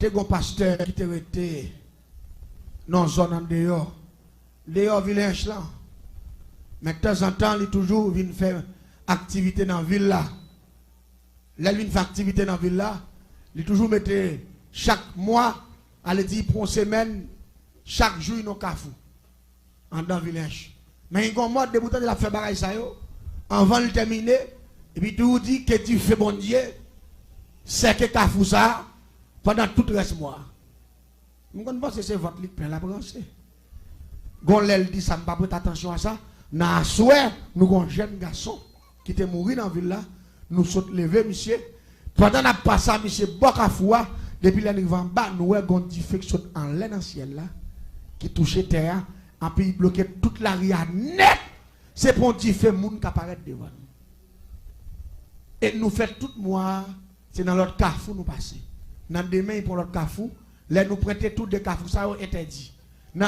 t'es un pasteur qui te été dans zone en dehors. Dehors village là. Mais de temps en temps, il toujours vient faire activité dans la ville là. Là, il vient faire activité dans la ville là. Il toujours mettait chaque mois, allez dire pour une semaine, chaque jour, il y a un cafou. En dans le village. Mais il y a un mode de bouton de la faire bagaille ça yo. Avant de terminer, et puis tout dit que tu fais bon Dieu, c'est que cafou ça pendant tout le reste mois. Je pense que c'est votre lit plein la branche. Gonlel dit ça, ne pas prêter attention à ça. Dans la soirée, nous avons un jeune garçon qui était mort dans la ville là. Nous sommes levés, monsieur. Pendant qu'on a passé, monsieur, Bokafoua, depuis l'arrivée en bas, nous avons une diffection en l'air dans le ciel là, qui touchait terre, et puis il bloquait toute la ria net. C'est pour dire que monde qui apparaît devant nous. Et nous faisons tout mois, c'est dans l'autre carrefour nous passer. Dans demain, pour l'autre carrefour, là nous prêtons tout des carrefours, ça a été dit.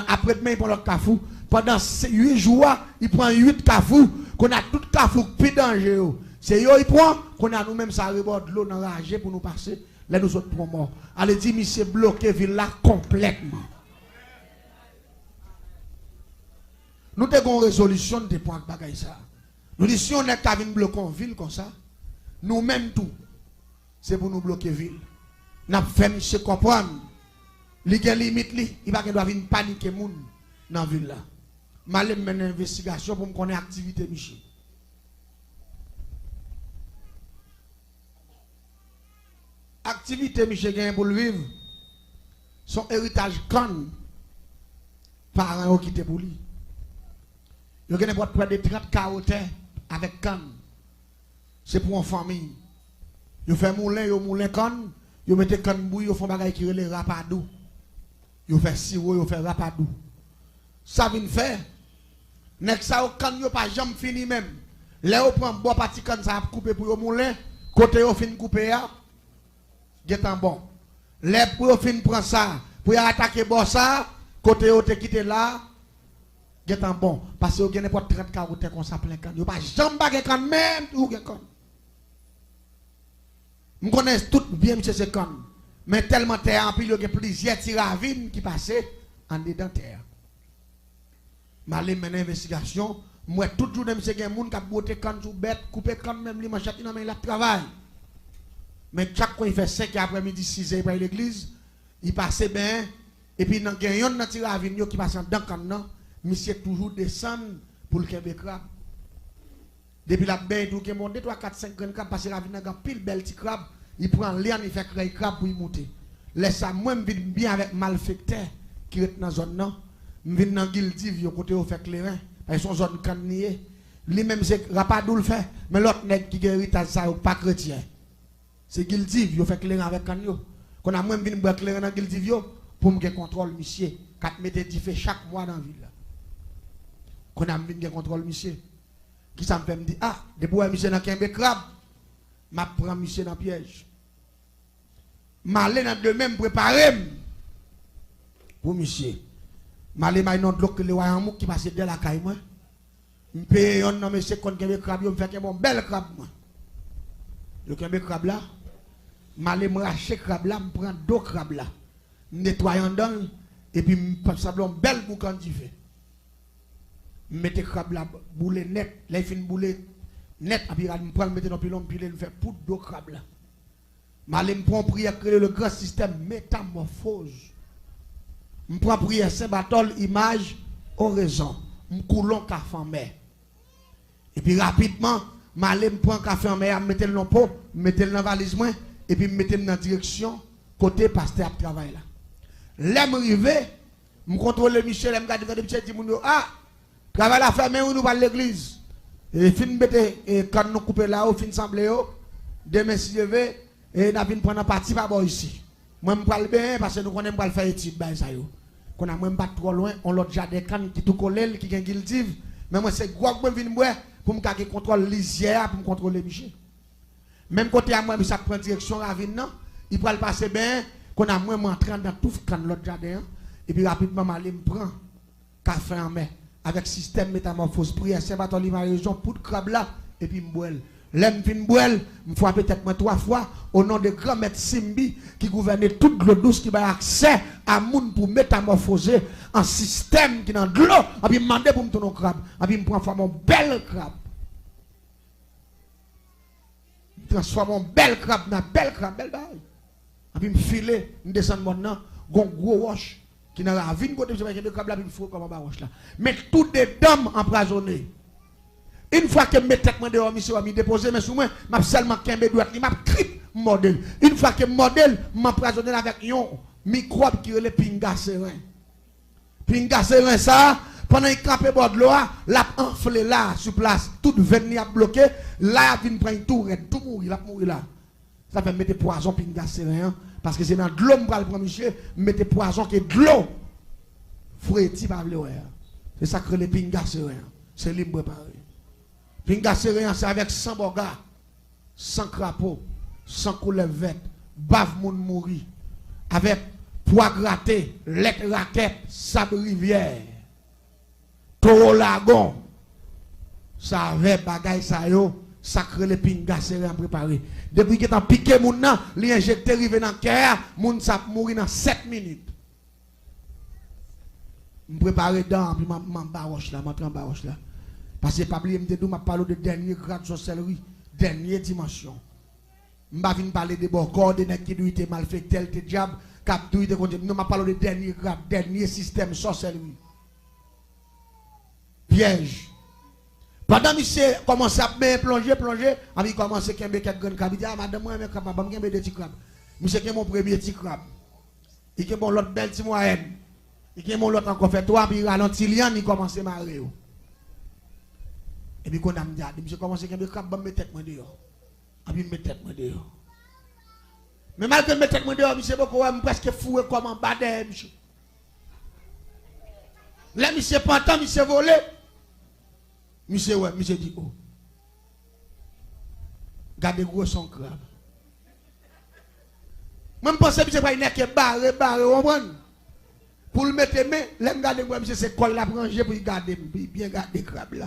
Après demain, pour l'autre carrefour, pendant 8 jours, il prend 8 carrefours, qu'on a tout carrefour plus dangereux. C'est eux il prend, qu'on a nous-mêmes ça reborde l'eau dans la rage pour nous passer, là nous autres pour mort. Allez dire, monsieur bloqué ville là complètement. Nous avons une résolution de points de ça. Nous disons, si on est qu'à venir bloquer une ville comme ça, nous-mêmes tout, c'est pour nous bloquer la ville. Nous avons fait monsieur comprendre. Il y a des limites, il va doit venir paniquer les gens dans la ville là. Je vais mener une investigation pour me connaître l'activité Michel. Activité Michel gagne pour le vivre. Son héritage con. Parents qui étaient pour lui. Il y a près de 30 carottes avec canne. C'est pour une famille. Il fait moulin canne. Il met canne bouille, il fait des choses qui relèvent rapadou. Il fait sirop, il fait rapadou. Ça vient faire. Nek ça au canne, il pas jamais fini même. Là, on prend bois parti canne, ça a coupé pour le moulin. Côté, on fin couper, il est bon. Là, pour on fin prendre ça, pour attaquer bois ça, côté, on te quitte là. Get en bon parce que vous n'avez pas 30 carottes comme ça plein canne. Vous pas jamais baguer canne même ou gen canne. Nous connaissons tout bien monsieur ce canne. Mais tellement terre en pile il y a plusieurs tiravines qui passaient en dedans terre. M'aller mener investigation, moi toujours de monsieur gen moun qui botter canne sous bête, couper canne même li manchette dans main la travail. Mais chaque fois il fait 5 après-midi 6h pour l'église, il passait bien et puis dans gen yon dans tiravine qui passe dans canne non. Monsieur toujours descend pour le Québec crabe. Depuis la baie, tout le monde 3, 4, 5 crabes, parce que la vie n'a pile belle petit crabe, il prend l'air, il fait créer crabe pour y monter. Laisse ça, moi, je vis bien avec malfecteur qui est dans la zone, non. Je vis dans Guildiv, côté où fait clairin, parce que son zone cannier. Lui-même, c'est Rapadou le fait, mais l'autre nègre qui hérite ça, pas chrétien. C'est Guildiv, il fait clairin avec canio. Qu'on a moi, je vis boire clairin dans Guildiv, pour me contrôle, monsieur. 4 mètres de fait chaque mois dans la ville. Qu'on a mis un contrôle, monsieur. Qui ça me fait me dire, ah, depuis que monsieur n'a qu'un crabe, je prends monsieur dans le piège. Je vais dans de même préparer pour monsieur. Je vais dans de l'eau que le royaume qui passe de la caille. Je paye un nom, monsieur, qu'on a un crabe, je me fais un bel crabe. Le crabe là, je vais me racheter le crabe là, je prends 2 crabes là. Je nettoie dedans, et puis je passe un bel boucan d'y fait. Mettez crabe là, boule net, là il fait une boule net, et puis je prends mettre dans le pilon, puis je fais poudre de crabe là. Je prends prière créer le grand système métamorphose. Je prends prière Saint-Barthol, image, oraison. Je coulons café en mer. Et puis rapidement, je prends café en mer, je mets le pot, je mets le dans la valise, et puis je mets dans la direction, côté pasteur à travail là. Là, je arrive, je contrôle Michel, je regarde Michel, je dis, ah, travail à faire, mais nous pas l'église. Et fin bête, et quand nous coupons là, au fin semblé, demain si je vais, et nous allons prendre un parti par ici. Moi, je parle bien parce que nous connaissons pas le faire étude, qu'on a même pas trop loin, on l'a déjà des cannes qui tout collé, qui gagne guildive. Mais moi, c'est quoi que je viens pour me contrôler lisière, pour me contrôler Michel. Même côté à moi, ça prend direction ravine, non? Il peut le passer bien, qu'on a moins entré dans tout l'autre jardin, et puis rapidement, je prends café en main. Avec système métamorphose, prière, Saint-Bartholomew, région, pour de crabe là, et puis m'boile. L'aime fin boel, me fois peut-être moi 3 fois au nom de grand maître Simbi qui gouvernait toute l'eau douce qui a accès à moun pour métamorphoser un système qui dans de l'eau, et puis me demander pour me tourner crabe, et puis me prendre mon bel crabe. Transforme mon bel crabe dans bel crabe, bel bail. Et puis me filer, me descendre maintenant, gon gros roche qui n'a la vie côté de crabe là, puis me faut comme un roche là. Mais tout des dames empoisonnées. Une fois que mes têtes dehors, monsieur, me déposer, mais sous moi, m'a seulement qu'un droite, m'a crip modèle. Une fois que modèle, m'empoisonné avec un microbe qui est le pinga serein. Pinga serein, ça, pendant qu'il campe bord de l'eau, l'a enflé là, sur place, toute veine a bloqué, là, il vient prendre tout mourir, là, mourir là. Ça fait mettre poison pinga serein, parce que c'est dans de l'eau, je prendre monsieur, mettre poison qui est de l'eau. Fouetti par le c'est ça que le pinga serein. C'est libre préparé. Pinga serein, c'est avec 100 bogas, 100 crapauds, 100 couleurs vertes, bave moun mouri, avec poids gratté, lettres raquettes, sable rivière, taureau lagon, ça avait bagay ça yo, sacré le pinga serein préparé. Depuis que t'as piqué moun nan, li injecté rive dans cœur, moun sa mouri dans 7 minutes. Je prépare dedans, puis je baroche là, je baroche là. Parce que pas oublier me dit m'a parlé de dernier grade de sorcellerie, dernière dimension. M'a vinn parler de bon corps de qui doit être mal fait tel te diable, cap doit être contre nous m'a parlé de dernier grade, dernier système sorcellerie. Piège. Pendant monsieur commence à bien plonger, il commence à kembe quelques grands crabes, il dit ah madame moi capable me kembe des petits crabes. Monsieur qui est mon premier petit crabe. Il qui est mon l'autre belle petit moyenne. Il qui est mon l'autre encore fait toi puis ralentit lian, il commence à marrer. Et puis quand on me dit, monsieur commence à me crabe, me tête moi dehors. Et puis me tête moi dehors. Mais malgré me tête moi dehors, monsieur beaucoup presque fou comme en bas de monsieur. Là monsieur pantan, monsieur volé. Monsieur ouais, monsieur dit oh. Gardez gros son crabe. Même pense que monsieur pas une barre, on prend. Pour le mettre main, l'aime garder moi monsieur c'est colle la ranger pour garder bien garder crabe là.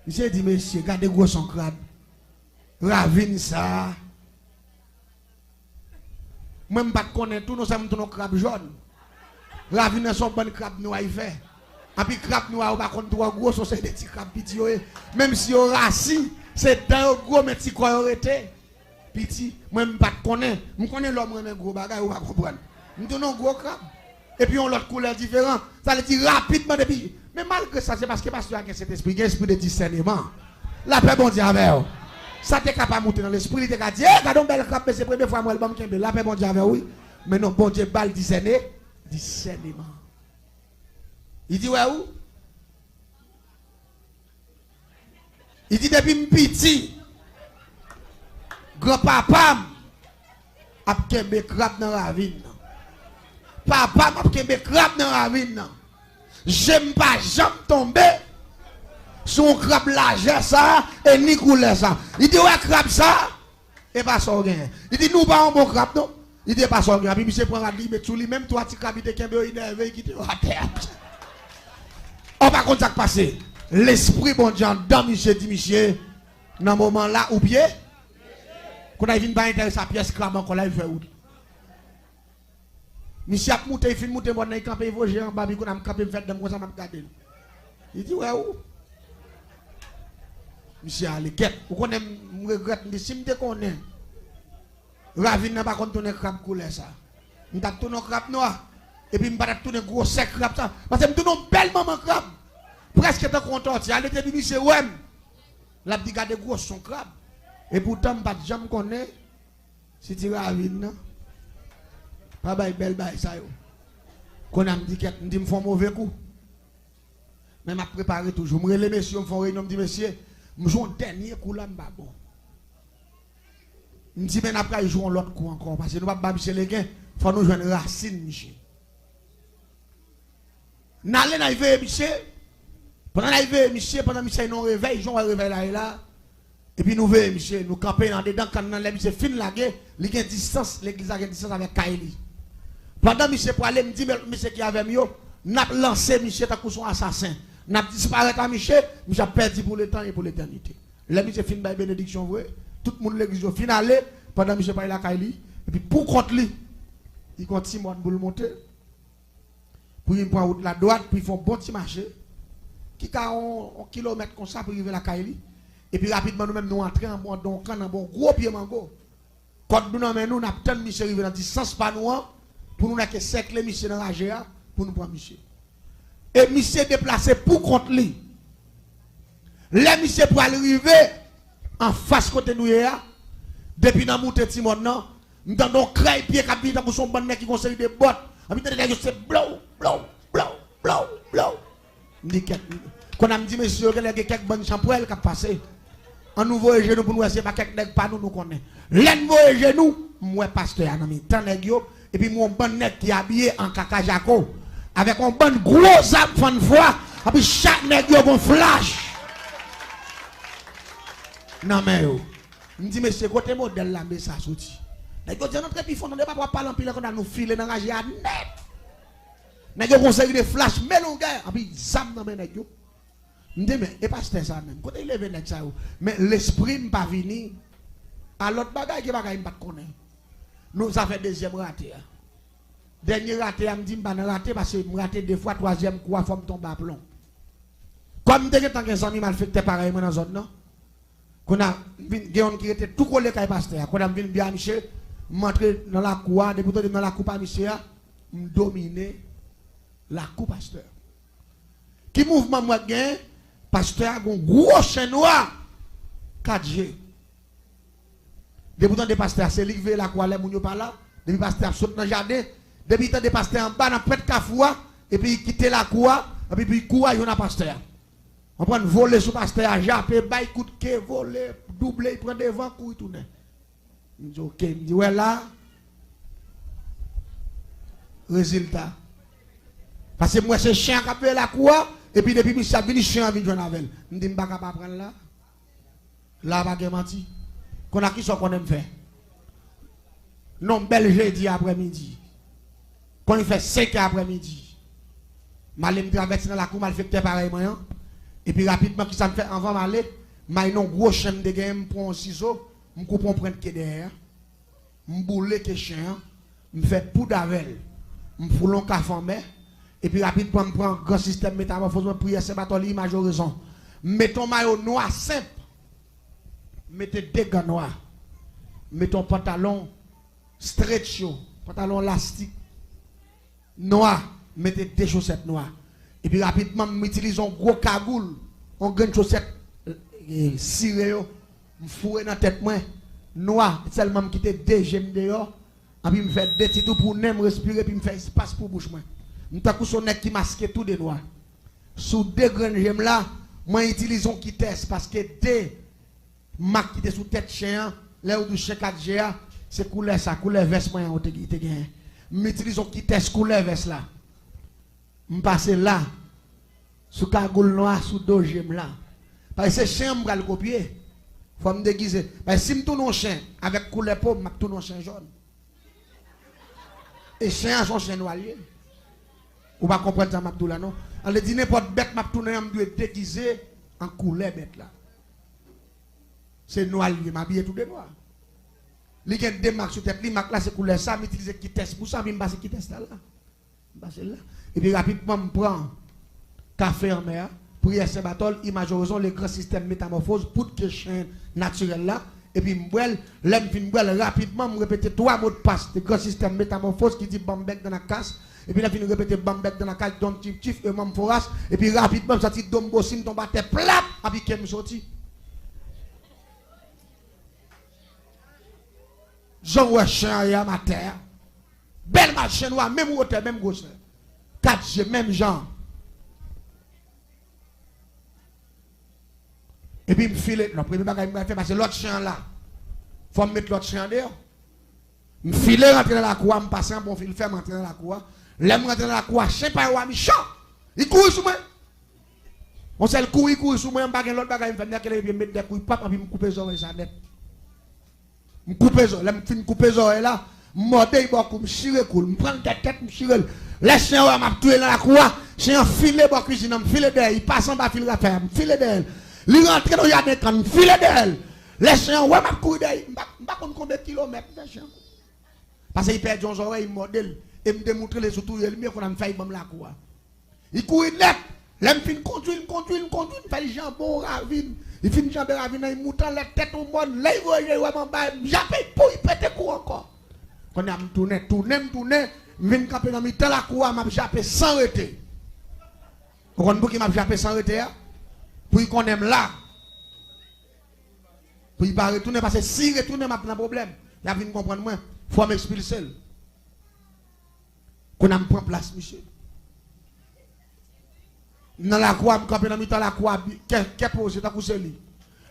Monsieur dit, monsieur, gardez gros son crabe. Ravine ça. Même pas connaître tout, nous sommes tous nos crabes jaunes. Ravine son bon crabe noir il fait. Et puis crabe noir, on va contre trois gros, c'est des petits crabes petits. Même si on rassis, c'est dans gros, mais petits quoi on était. Petit, moi même pas connaître. Je connais l'homme, mais gros bagage, on va comprendre. Nous donnons gros crabe. Et puis on l'autre couleur différente. Ça veut dire rapidement depuis. Mais malgré ça, c'est parce que pasteur a cet esprit, de discernement. La paix, bon Dieu, avec vous. Ça t'es capable de monter dans l'esprit, il t'a dit, eh, regardons belle crabe, c'est la première fois que je me la paix, bon Dieu, avec oui. Mais non, bon Dieu, balle discernement. Il dit, ouais, où? Il dit, depuis petit, grand-papa a kembe crabe dans la ravine. Papa m'a kembe crabe dans la ravine. J'aime pas jamais tomber sur un crabe large ça et ni couler ça. Il dit ouais crabe ça et pas ça rien. Il dit nous pas un bon crabe non. Il dit pas ça rien. Puis monsieur prend lui mais tout lui même toi tu crabe te kembe énervé qui te à terre. On va contre ça passer. L'esprit bon Dieu dans monsieur dit monsieur dans moment là ou pied quand il vient pas intéresser sa pièce crabe encore là il fait où. Monsieur a monté, il fait monter, il a campé, il va en bas, il a campé, il fait de moi, ça m'a regardé. Il dit, ouais, où? Monsieur a les quêtes. Vous connaissez, je regrette, si je connais, Ravine n'a pas tourné crabe couleur ça. Je vais tourner crabe noir, et puis je vais tourner gros sec crabe ça. Parce que je tourne un bel moment crabe. Presque tant content, il a été dit, monsieur, ouais, la dit, garde gros son crabe. Et pourtant, je ne sais pas connais, si tu Ravine, non? Pas belle bail ça yo. Quand on me dit que me font mauvais coup. Mais m'a préparé toujours. Me les messieurs me font réunion me dit monsieur, me joue un dernier coup là m'ba bon. Me dit mais après ils jouent l'autre coup encore parce que nous pas monsieur les gains, faut nous joindre racine monsieur. N'allez na veille monsieur. Pendant la veille monsieur, pendant monsieur nous réveille, ils ont réveil là et là. Et puis nous veillons monsieur, nous camper dans dedans quand nous monsieur fin la guerre, il y a distance, l'église a une distance avec Kaili. Pendant monsieur pour aller me dit monsieur qui avait mieux, n'a lancé monsieur ta son assassin. n'a disparu à Michel, Michel perdu pour le temps et pour l'éternité. Là, Michel fin by bénédiction vrai, tout le monde l'église finale pendant Michel parle la Kaili et puis pour contre lui, il continue pour le monter. Pour il prend route la droite, puis ils font bon petit marché qui a un kilomètre comme ça pour arriver à la Kaili et puis rapidement nous-mêmes nous entrer en bon donc en bon gros pied mango. Quand nous nous n'avons Michel arrivé dans distance pas nous pour nous que cercle Michel dans la GA pour nous prendre Michel. Et Michel déplacé pour contre lui. Là Michel pour arriver en face côté nous depuis dans monter Timon non, nous avons craie pied capitaine pour son bon mec qui conseille des bottes. Habitez les gars c'est blow. Quand on me dit monsieur il y a quelques bonnes champoelles qui passé. En nouveau genou pour nous c'est pas quelques nèg pas nous connaît. L'en voye genou moi pasteur dans mi temps nèg yo et puis mon bon nèg qui habillé en caca jaco avec un bon gros âme fan foi et puis chaque nèg yo bon flash. Non mais yo me dit monsieur côté modèle là mais ça sorti. Nèg yo dit notre puis fond on pas pour parler en pile qu'on a nous filer dans rager net. Nèg yo conseil de flash mais long gars et puis zam dans nèg yo. Me dit mais et pasteur ça même côté il lever nèg ça mais l'esprit m'pas venir à l'autre bagaille qui bagaille m'pas connaître. Nous avons fait deuxième raté. Dernier raté me dit m'pas raté parce que me raté deux fois troisième quoi faut me tomber à plomb. Comme dès que tant que animal fait pareil dans zone non. Qu'on a gagne qui était tout collé kay pasteur. Qu'on a vinn bien Michel m'entrer dans la cour depuis dans la cour pas Michel me dominer la cour pasteur. Qui mouvement moi gagne pasteur a un gros chien noir 4G. Depuis tant de pasteur c'est livré la cour les moun yo pas là, depuis pasteur saute dans jardin, depuis tant de pasteur en bas dans près de Kafoua et puis quitter la cour et puis cour yo na pasteur. On prend voler sous pasteur à japper bail coup de quai voler doubler il prend devant courir tourner. Me dit OK, me dit ouais là résultat. Parce que moi c'est chien qui a la cour et puis depuis ça vient chien vient joindre avec. Me dit m'pa capable prendre là. Là pas de menti. Qu'on a qui soit qu'on aime faire. Non bel jeudi après-midi. Quand il fait 5 heures après-midi. Malem traverse dans la cour mal fait pareil moi. Et puis rapidement qui ça me fait avant m'aller, m'a une gros chaîne de game pour un ciseau, me coupe on prendre que derrière. Me boule que chien, me fait poudre avec. Me foulon café en mer et puis rapidement me prend grand système métamorphose prière c'est batoli majoraison. Mettons maillot noir simple. Mettez deux gants noirs. Mettons pantalon stretch, pantalon élastique noir, mettez deux chaussettes noires. Et puis rapidement, m'utilise un gros cagoule, on gagne chaussette ciré, m'foué dans la tête moi, noir, seulement me quitter deux gemmes dehors, et puis me fait deux petits tout pour me respirer, puis me fait espace pour bouche moi. M'ta coup son nez qui masque tout de noir. Sous deux grandes gemmes là, moi utilise un qui teste parce que deux marques qui étaient sous tête chien, là où du chien 4G, c'est couleur ça, couleur veste moi on te gagne. M'utilise un qui teste couleur veste là. Je passe là, sous cagoule noire, sous deux gemmes là. Parce que c'est chien, je vais le copier. Il faut me déguiser. Parce que si je tourne un chien avec couleur peau, je tourne un chien jaune. Et chien sont chien noir. Vous ne comprenez pas ça, là, non? On le dit n'importe bête, je tourne, je dois déguiser en couleur bête là. C'est noir, je m'habille tout de noir. Il y a des marques sur tête, les marques là, c'est couleur ça, je utilise qui teste. Pour ça, je passe qui teste là. Et puis rapidement, je prends café en mer, prière Saint-Barthol, image horizon, le grand système métamorphose, pour que chien naturel là. Et puis, je rapidement, je répète 3 mots de passe, le grand système métamorphose qui dit bambek dans la casse. Et puis, je répète bambek dans la casse, donc tif, et mam foras. Et puis, rapidement, je sorti dombo sim, tombe à terre plat, et puis, je sorti. Je vois chien à ma terre. Belle marche noire, même hauteur, même grosseur. 4G, même genre. Et puis, je me file. Le premier bagage que je fais, parce que l'autre chien là, il faut me mettre l'autre chien dehors. Je me file, rentrer dans la cour, je me passe un bon fil, je rentrer dans la cour. Là, je rentre dans la cour, chien pas ou méchant. Il court sur moi. On sait le court, il court sur moi, je l'autre bagage, je me fais mettre des couilles, papa, puis je me coupe les oreilles, ça net. Je me coupe les oreilles, là, je me coupe les oreilles là. Mordé beaucoup, me chire cool, me prendre ta tête, me chire. Les chiens m'a tué dans la cour, c'est un filet pour cuisine, un filet d'elle, il passe en bas, fil raffaire, filet d'elle. Il rentre dans le jardin, un filet d'elle. Les chiens, ouais, ma couille d'elle, je ne sais pas combien de kilomètres, les chiens. Parce qu'il perd son oreille, il modèle, et me démontre les outils, il mieux qu'on a fait, il la cour. Il court net, l'aime fin conduire, il fait jambon, ravine, il finit jambon, ravine, il monte la tête au monde, là, il voit, j'appelle pour il pète coup encore. Quand on a tourné, je viens camper dans la cour, je jappé sans arrêter. Vous comprenez qui m'a jappé sans arrêter? Pour qu'on aime là. Pour ne pas retourner, parce que si retourner, m'a un problème. Il y a une comprendre moi. Il faut m'expulser. Qu'on a pris place, monsieur. Dans la cour, je camper dans la cour, qu'est-ce que c'est que c'est lui?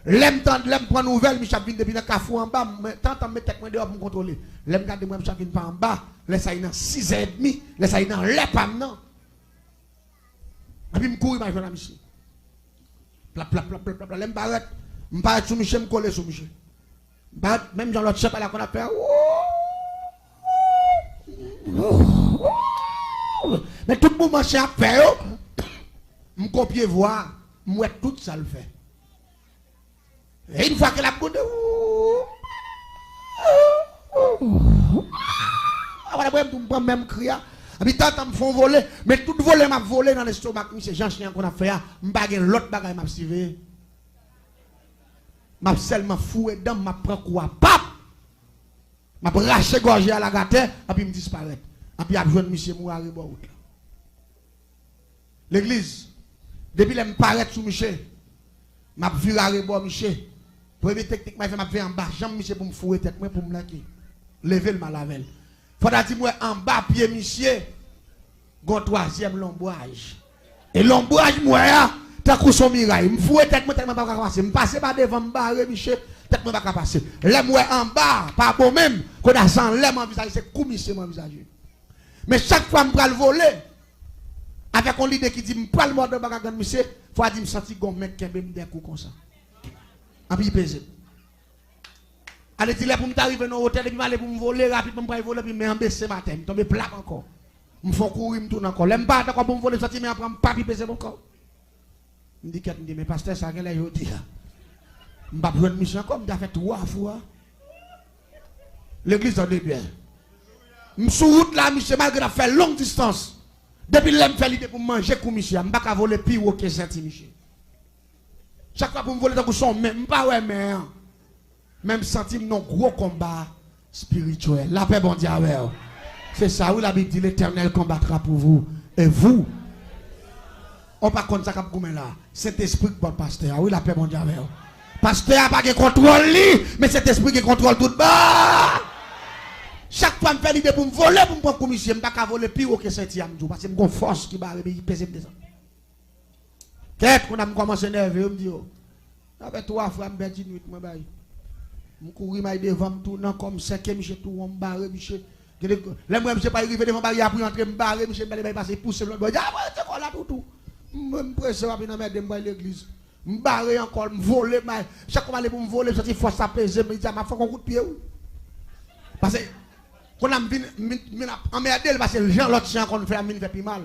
L'aime prendre nouvelle, Michel vient depuis le cafou en bas, tant que mettre moi dehors pour me contrôler. L'aime garder moi Michel vient pas en bas, laisse ça dans 6h30, laisse ça dans les pam non. Et puis me courir ma jeune Michel. Plap l'aime barrette, me barrette sur Michel, me coller sur Michel. Même dans l'autre chef là qu'on a fait. Mais tout le monde marche à faire. Me copier voir, moi tout ça le fait. Et une fois que la boude, voilà, même crier. Habitant me font voler, mais tout voler m'a volé dans l'estomac. C'est Jean Chien qu'on a fait, m'baguer l'autre bagaille m'a suivi. M'a seulement foué dedans, m'a prend quoi, pap! M'a raché gorgé à la gâte, et puis me disparaît. Et puis a besoin de monsieur Mouari Bout. L'église, depuis que je me paraît sous Michel, m'a vu à Rebo Michel. Première technique, m'a fait en bas, jambe Michel pour me fouer tête, pour me laquer. Lever le malavel. Faudra dire moi en bas, pied Michel, gon troisième l'ombrage. Et l'ombrage, moi, t'as coup son miraille. Me fouet tête, moi, tellement pas passer. Me passer par devant, me barrer Michel, tête, moi, pas passer. L'aime, moi, en bas, pas bon même, qu'on a sans l'aime en visage, c'est comme Michel, mon visage. Mais chaque fois, je me voler. Avec un leader qui dit, je prends le mot de bagarre, monsieur, il faut dire, je me sentir comme un mec qui a des coups comme ça. Et puis, il pèse. Allez, dire, pour m'arriver dans l'hôtel, puis aller pour me voler rapidement, pour me voler, puis me baisser ma tête, je tombe plat encore. Je me fais courir, je me tourne encore. Je me bats d'accord pour me voler, je me prends pas, puis pèse mon corps. Je me dis, mais pasteur, ça, qu'elle est, je dis, je ne vais pas prendre mission comme, je fait 3 fois. L'église en est bien. Je suis sur route là, monsieur, malgré la fait longue distance. Depuis que je fais l'idée pour manger comme monsieur, je ne vais pas voler plus haut que ça, monsieur. Chaque fois pour me voler dans le son, même pas ouais, mais même sentir non gros combat spirituel. La paix, bon Dieu, c'est ça, où la Bible dit l'Éternel combattra pour vous. Et vous, on pas contre ça comme là. Cet esprit pour le pasteur, oui, la paix, bon Dieu, pasteur n'a pas de contrôle, mais cet esprit qui contrôle tout bas. Chaque fois que je fais l'idée pour me voler, pour me prendre commission, je ne vais pas voler plus haut que Saint-Yamdou, parce que j'ai une force qui va arriver, il pèse des gens. Qu'est-ce qu'on a commencé à nerver, je me dis, avec 3 fois, je me dis, je cours devant, je tourne comme 5e, je tourne, je barre, je là, moi, je ne sais pas arriver devant barrière pour entrer, je barre, je vais passer, pousser l'autre, je dis, ah, c'est quoi là, tout. Je me presse rapidement, je vais l'église. Je me barre encore, je me vole, chaque fois que je me voler, je dis, force à peser, je me dis, je fais un coup de pied. Parce que, quand on a emmerdé, parce que les gens, l'autre chien qu'on fait, il fait plus mal.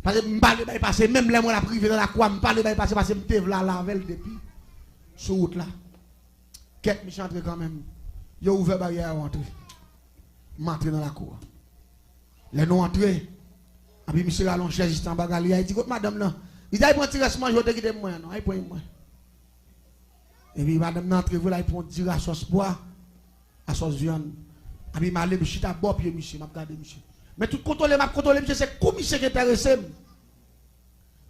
Parce que je parle de passer, même les mois privé dans la croix, je parle de passer parce que je me la lavel depuis. Sur route là. Quelques mich entre quand même. Ils ont ouvert la barrière à entrer. Je suis dans la cour. Les non entrés. Et puis monsieur Rallon, cher juste en bagarre, il dit, madame là, il dit, il prend un tirage, je vais te moi, non, il prend moi. Et puis madame là, entre vous là, il prend un tirage à sauce bois, à sauce viande. Et puis, je suis allé à bord, puis monsieur, je regarde monsieur. Mais tout contrôler, monsieur, c'est comme monsieur qui est intéressé. Et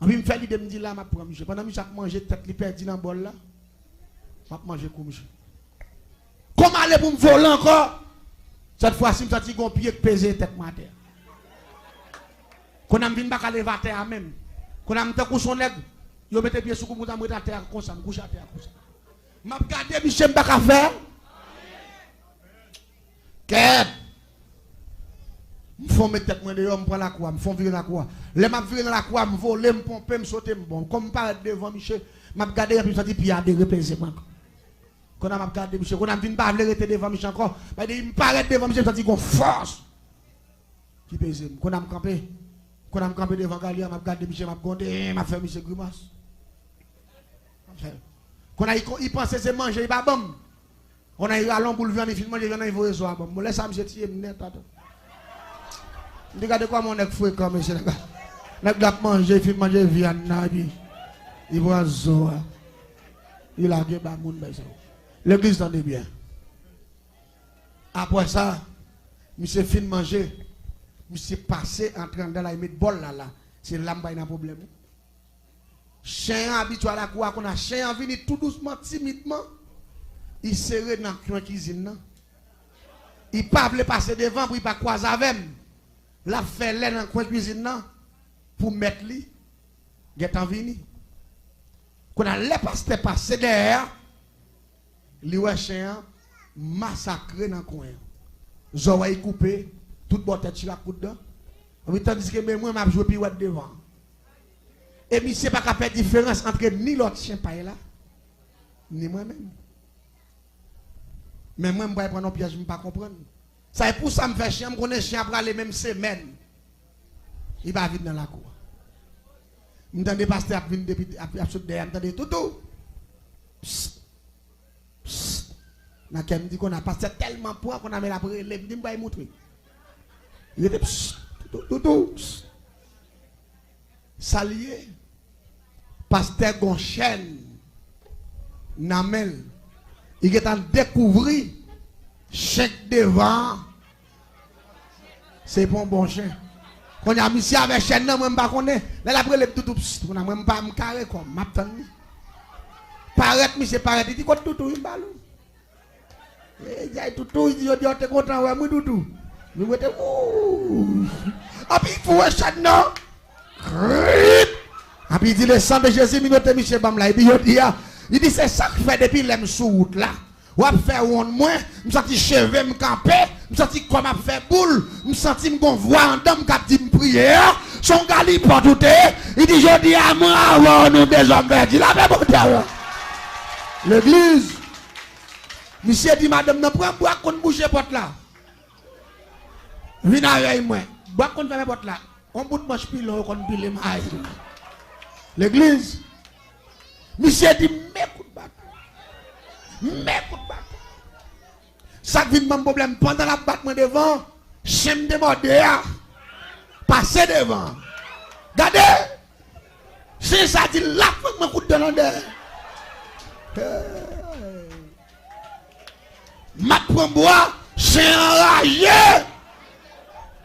puis, je me fais l'idée de me dire là, je monsieur. Pendant que je mange tête, il perdu dans le bol là. Je manger comme monsieur. Comment aller pour me voler encore? Cette fois-ci, je me suis dit, pied qui pèse tête ma terre. Quand je viens pas lever à terre même. Quand je me son leg, je mets pied sur le à terre comme ça, je couche à terre comme ça. Je regarde monsieur, je ne peux pas faire. Qu'est-ce je mettre tête moi dehors, je prends la croix, je fais virer la croix. Les m'a virer dans la croix, je vole, je pompe, je saute, je bon. Comme je parle devant Michel, je regarde et puis je dis, puis il y a des repéses. Quand je regarde Michel, quand je ne pas arrêter devant Michel encore, je me paraît devant Michel, je dis, qu'on force. Qui pèse. Quand je me campé, Quand on a campé devant Galia, m'a regardé monsieur, m'a compté, m'a fait monsieur grimace. Quand il pensait c'est manger, il pas bon. On a eu à l'on pour le venir, il manger, il faut les soirs. Bon, laisse ça monsieur tirer net. Regardez quoi mon nèg fouet comme monsieur. Nèg a manger, il manger viande na puis il voit zo. Il a gagné ba moun ba ça. L'église tendez bien. Après ça, monsieur fin manger, monsieur passé en train de la mettre bol là. C'est là qu'il y a un problème. Chien habitué à la cour, qu'on a chien venu tout doucement, timidement. Il serre dans la cuisine. Il ne peut pas passer devant pour ne pas croiser avec lui. La fait dans la cuisine pour mettre lui. Il est en vini. Quand on a passé derrière, il y a un chien massacré dans le coin. Zoé coupé, tout le tête sur la coude dedans. Tandis que moi, je joue pirouette devant. Et je ne sais pas qu'à faire différence entre ni l'autre chien pas là, ni moi-même. Mais moi, je ne vais pas prendre un piège, je ne vais pas comprendre. Ça est pour ça que je me fais chien, je connais chien après les mêmes semaines. Il va vite dans la cour. Je me dis, pasteur, je viens depuis derrière, je me dis, tout. Je me dis qu'on a passé tellement poids qu'on a mis la prélève, je me dis, je vais montrer. Il était, tout. Salier, pasteur Gonchen, Namel, il est en découvrir chèque devant, c'est bon chien. Quand il y a mis avec chien, moi je ne connais pas. Là, après, tout, on a même pas me carré comme, m'a tenu. Paraît, monsieur, paraît, il dit, quoi, tout, il balou. Il dit, tout, il dit, tu es content, ouais, moi, tout. Nous mettons, ouh. Ah, puis, il faut un chien, non? Et puis il dit le sang de Jésus, Michel Bamla. Il dit c'est ça que fait depuis les sous là. Ou à faire one moins, je me sens cheveux me camper, je me sens comme à faire boule, je me sens me voix en dame qui dit prière, son gali pour tout il dit je dis à moi avant nous des hommes il a fait bon l'église. Monsieur dit madame ne prend bois qu'on bouger porte là. Viens avec moi. Bois qu'on fait porte là. On bout de manche pilon qu'on pile maille. L'église. Monsieur dit mais coup de bateau. Ça vient mon problème pendant la battement devant, j'aime demander passer devant. Regardez. C'est ça dit là faut mon coup de l'endeur. Ma prend bois, c'est enragé.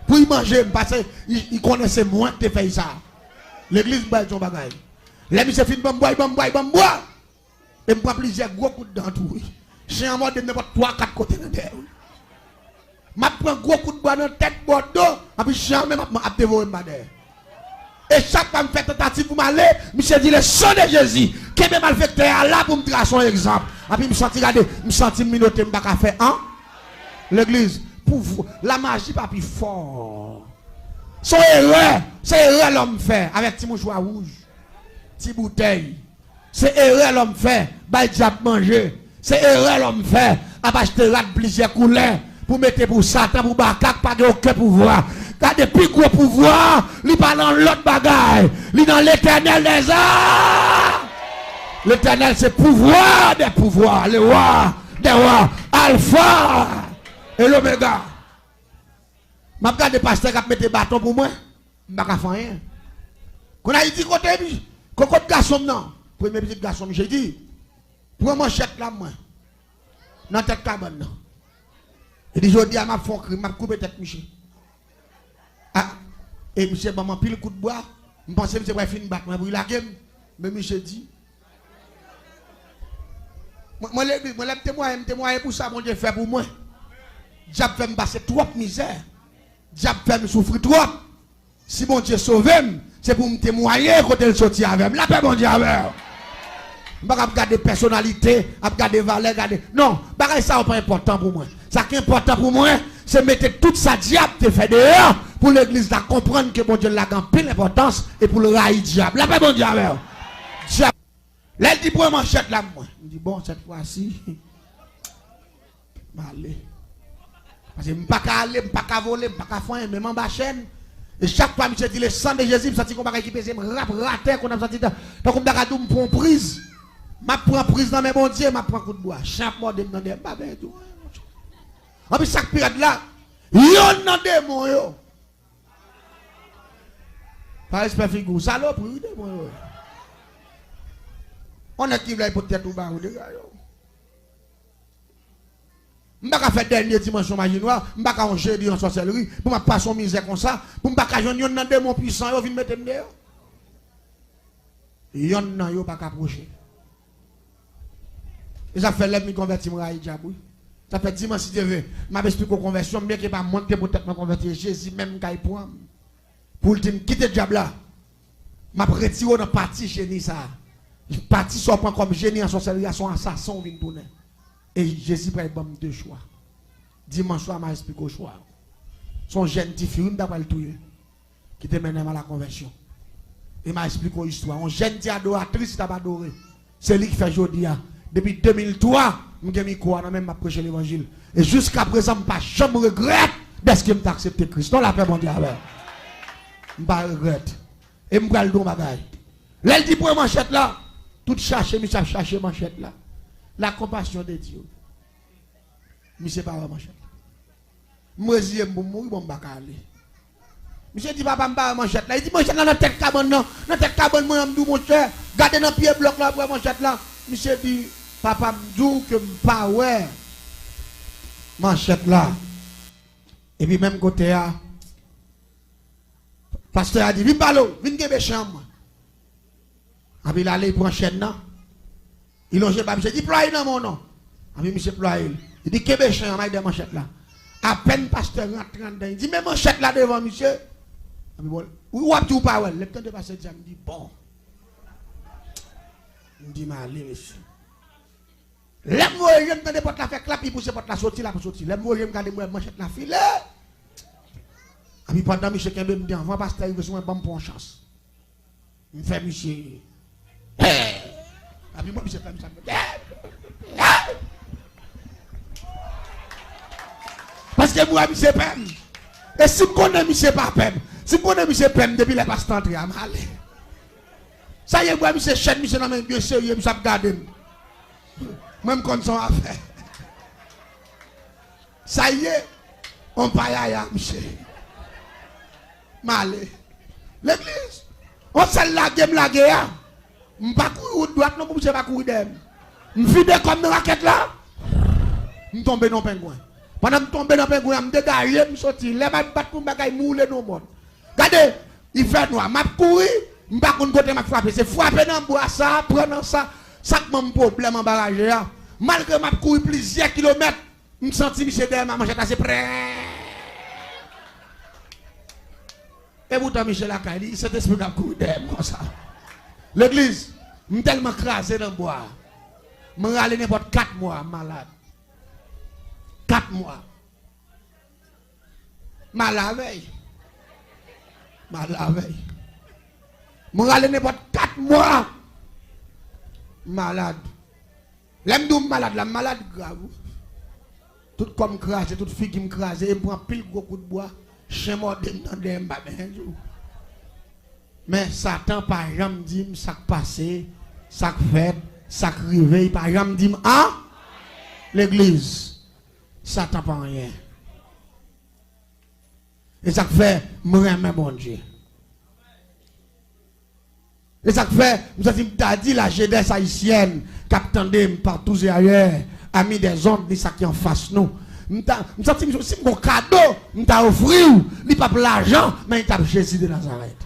Pour y manger, parce qu'il connaissait moins que tu fais ça. L'église boit son bagage. Les monsieur fin bon bois. Et me prend plusieurs gros coups de dents tout. J'ai un mode de n'importe 3-4 côtés de terre. Ma prend gros coup de bois dans la tête bordeaux, et puis jamais m'a dévoré ma terre. Et chaque fois me fait tentative pour m'aller, monsieur dit le sang de Jésus, qui est malfaiteur là pour me tracer un exemple. Et puis me sentir regarder, me sentir minoté, me pas faire hein? L'église. Pour la magie pas plus fort. Son erreur, c'est erreur l'homme fait avec petit mouchoir rouge, petit bouteille. C'est erreur l'homme fait, bah diable manger. C'est erreur l'homme fait, à acheter plusieurs couleurs pour mettre pour Satan, pour Bakak, pas de aucun pouvoir. Car depuis gros pouvoir, il pas dans l'autre bagaille, il dans l'éternel des arts. L'éternel c'est pouvoir des pouvoirs, le roi des rois, Alpha et l'oméga. Je regarde le pasteur qui met des bâtons pour moi. Je ne vais pas faire rien. Quand on a dit côté, quand garçon, non. Premier petit garçon, j'ai dit, prends mon chèque là, moi. Dans tête cabane. Il dit, je dis à ma fond, je vais couper tête, monsieur. Ah, et monsieur, je pile le coup de bois. Je pense que je vais finir battre, mais la game. Mais monsieur dit, moi, je témoigne pour ça, mon Dieu fait pour moi. Diable fait me passer trop de misère. Diable fait me souffrir trop. Si mon Dieu sauve, c'est pour me témoigner quand il sortit avec. La paix, mon Dieu, avec. Je ne vais pas regarder personnalité, regarder valeur, regarder. Non, ça n'est pas important pour moi. Ce qui est important pour moi, c'est mettre toute sa diable te fait dehors pour l'église de comprendre que mon Dieu l'a pile d'importance et pour le railler diable. La paix, mon Dieu, avec. Diable. Là, il dit pour manchette là, moi. Je dis bon, cette fois-ci, je vais aller. Parce que je ne peux pas aller, je ne peux pas voler, je ne peux pas faire, même en bas chaîne. Et chaque fois, je dis le sang de Jésus, je sens qu'on va équiper, je rap raté, qu'on a senti, donc on va me prendre prise. Je prends prise dans mes bons dieux, je prends coup de bois. Chaque mois, je me demande, pas bien tout. En plus, chaque période là, yon nan démon yo. Pas espèce figure, saloperie démon yo. On a qui veut pour tête ou bas ou de gars yo. M'pa faire dernier dimanche magie noire, m'pa ka jeudi en sorcellerie, pour m'a pas son misère comme ça, pour m'pa ka yon nan démon puissant yo vinn mettre m'dehors. Yon nan yo pas approcher. Et ça fait l'aime me convertir moi Djabou. Ça fait dimanche si Dieu veut, m'a expliqué conversion, bien que pas monter pour tête me convertir Jésus même kay pour le dire quitter diable là. M'a retiré dans partie génie ça. Parti soit pas comme génie en sorcellerie, son assassin vient tourner. Et Jésus prend deux choix. Dimanche soir, m'a expliqué au choix. Son jeune petit fille, d'après le tout, qui te mène à la conversion. Et m'a expliqué l'histoire. Un jeune petit adoratrice, qui adoré. C'est lui qui fait aujourd'hui. Depuis 2003, je mis quoi, même m'a prêché l'évangile. Et jusqu'à présent, je ne jamais regrette d'être que je accepté Christ. Non, la paix, mon Dieu. Je ne regrette. Et je vais le don bagaille. Là, il dit pour manchette là. Tout chercher, mais ça chercher manchette là. La compassion de Dieu. Mais c'est pas la manchette. Moi, je vais mourir, bon, je monsieur dit, papa, je manchette là. Il dit, manchette là, dans tête cabane, non. Dans tête cabane, moi, je mon cher. Gardez dans pied bloc là, pour manchette là. Monsieur dit, papa, je dis que je ne pas ouais. Manchette là. Et puis, même côté, pasteur a dit, viens par là, viens gagner chambre. Et puis, il allait pour un chaîne là. Il longe pas, monsieur dit, ploie dans mon nom. Et puis, monsieur ploie. Il dit, qu'est-ce que c'est, on a des manchettes là. À peine pasteur rentre dedans. Il dit, mais manchette là devant, monsieur. Et puis, bon, où a tout pas, le temps de passer, il me dit, bon. Il me dit, mais allez, monsieur. L'aime-moi, je me dis, porte la fait clap, il pousse porte la sortie là pour sortir. L'aime-moi, je me regarde, moi, manchette la file. Et puis, pendant monsieur Kembe me dit, avant pasteur, il veut se bon pour une chance. Il me fait, monsieur. Et puis, moi, monsieur fait, parce que moi, monsieur Pem. Et si vous connaissez monsieur pas Pem, si vous connaissez monsieur Pem depuis les passes d'entrée, à m'aller. Ça y est, moi, monsieur Chen, monsieur, non, mais bien sérieux, monsieur, regardez. Même quand on a fait. Ça y est, on parle à monsieur. Malé. L'église, on s'est la guerre. Je ne vais pas courir de droite, non, je ne vais pas courir d'aime. Je suis fidèle comme une raquette là. Je tombe dans le pingouin. Pendant que je tombe dans le pingouin, je me dégage, je me sortis. Les mains battent pour me mouler dans le monde. Regardez, il fait noir. Je cours, je ne vais pas côté me frapper. C'est frapper dans le bois, ça, prendre ça. Ça que mon problème en barrage. Malgré que je cours plusieurs kilomètres, je me sens que derrière ma manchette assez près. Et pourtant, Michel Akaili, cet esprit qui a couru derrière comme ça. L'église, je suis tellement crasé dans le bois. Je suis allé n'importe 4 mois malade. 4 mois. Malade veille. Malade veille. Je suis allé n'importe 4 mois. Malade. L'aime malade, la malade grave. Tout comme crasé, toute fille qui me crase, et prend pile gros coup de bois. Chien mort dans des mbabens. Mais Satan, par exemple, dit ça passé, ça fait, ça réveille, par exemple, dit ah, l'église, Satan pas rien. Et ça fait, moi, mon Dieu. Et ça fait, vous avez dit la jeunesse haïtienne, qu'attendez partout et ailleurs, amis des ondes, dit ça qui en face nous. Si mon cadeau, m'ta offrir, il pas l'argent, mais il t'a Jésus de Nazareth.